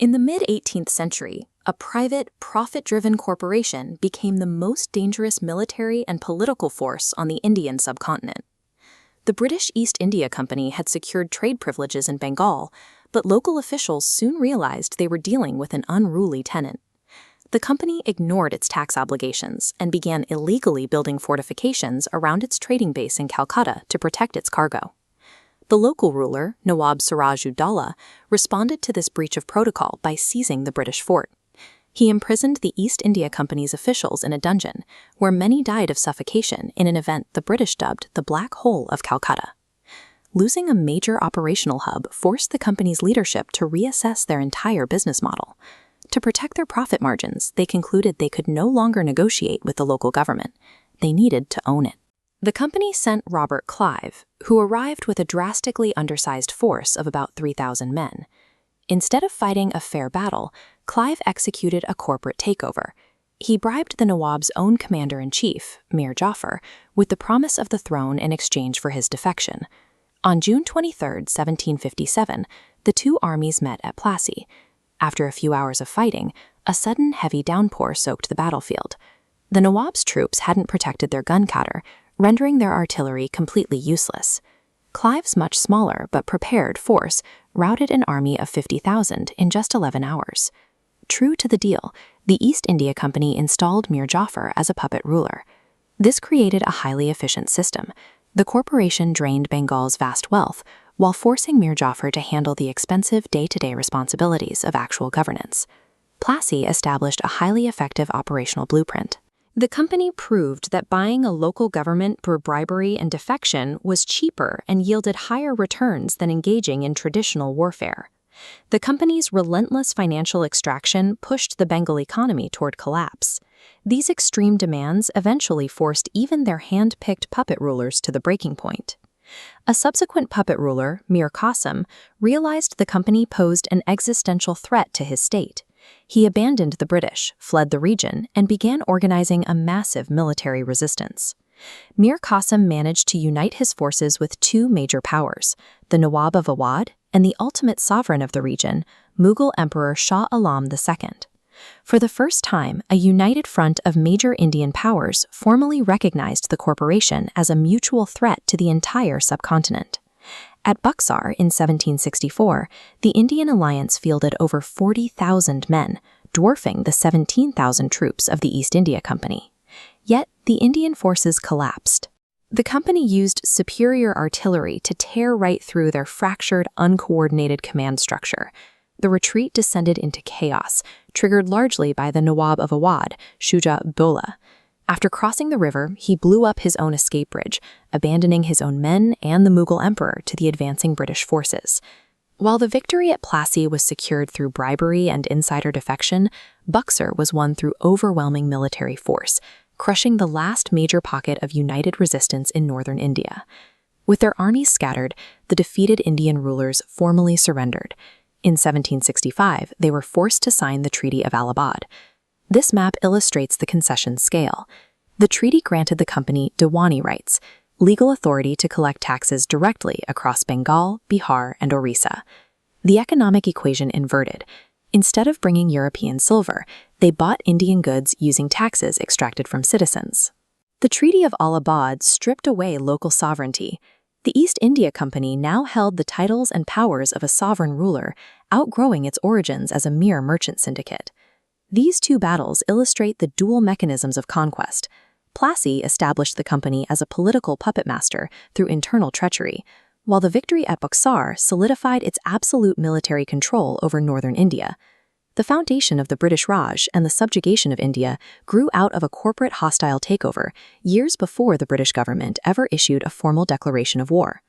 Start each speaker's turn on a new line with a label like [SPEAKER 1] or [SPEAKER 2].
[SPEAKER 1] In the mid-18th century, a private, profit-driven corporation became the most dangerous military and political force on the Indian subcontinent. The British East India Company had secured trade privileges in Bengal, but local officials soon realized they were dealing with an unruly tenant. The company ignored its tax obligations and began illegally building fortifications around its trading base in Calcutta to protect its cargo. The local ruler, Nawab Siraj-ud-Daulah, responded to this breach of protocol by seizing the British fort. He imprisoned the East India Company's officials in a dungeon, where many died of suffocation in an event the British dubbed the Black Hole of Calcutta. Losing a major operational hub forced the company's leadership to reassess their entire business model. To protect their profit margins, they concluded they could no longer negotiate with the local government. They needed to own it. The company sent Robert Clive, who arrived with a drastically undersized force of about 3,000 men. Instead of fighting a fair battle, Clive executed a corporate takeover. He bribed the Nawab's own commander-in-chief, Mir Jafar, with the promise of the throne in exchange for his defection. On June 23, 1757, the two armies met at Plassey. After a few hours of fighting, a sudden heavy downpour soaked the battlefield. The Nawab's troops hadn't protected their gun cutter, rendering their artillery completely useless. Clive's much smaller but prepared force routed an army of 50,000 in just 11 hours. True to the deal, the East India Company installed Mir Jafar as a puppet ruler. This created a highly efficient system. The corporation drained Bengal's vast wealth, while forcing Mir Jafar to handle the expensive day-to-day responsibilities of actual governance. Plassey established a highly effective operational blueprint. The company proved that buying a local government through bribery and defection was cheaper and yielded higher returns than engaging in traditional warfare. The company's relentless financial extraction pushed the Bengal economy toward collapse. These extreme demands eventually forced even their hand-picked puppet rulers to the breaking point. A subsequent puppet ruler, Mir Qasim, realized the company posed an existential threat to his state. He abandoned the British, fled the region, and began organizing a massive military resistance. Mir Qasim managed to unite his forces with two major powers, the Nawab of Awadh and the ultimate sovereign of the region, Mughal Emperor Shah Alam II. For the first time, a united front of major Indian powers formally recognized the corporation as a mutual threat to the entire subcontinent. At Buxar in 1764, the Indian alliance fielded over 40,000 men, dwarfing the 17,000 troops of the East India Company. Yet, the Indian forces collapsed. The company used superior artillery to tear right through their fractured, uncoordinated command structure. The retreat descended into chaos, triggered largely by the Nawab of Awadh, Shuja-ud-Daulah. After crossing the river, he blew up his own escape bridge, abandoning his own men and the Mughal emperor to the advancing British forces. While the victory at Plassey was secured through bribery and insider defection, Buxar was won through overwhelming military force, crushing the last major pocket of united resistance in northern India. With their armies scattered, the defeated Indian rulers formally surrendered. In 1765, they were forced to sign the Treaty of Allahabad. This map illustrates the concession scale. The treaty granted the company Diwani rights, legal authority to collect taxes directly across Bengal, Bihar, and Orissa. The economic equation inverted. Instead of bringing European silver, they bought Indian goods using taxes extracted from citizens. The Treaty of Allahabad stripped away local sovereignty. The East India Company now held the titles and powers of a sovereign ruler, outgrowing its origins as a mere merchant syndicate. These two battles illustrate the dual mechanisms of conquest. Plassey established the company as a political puppet master through internal treachery, while the victory at Buxar solidified its absolute military control over northern India. The foundation of the British Raj and the subjugation of India grew out of a corporate hostile takeover years before the British government ever issued a formal declaration of war.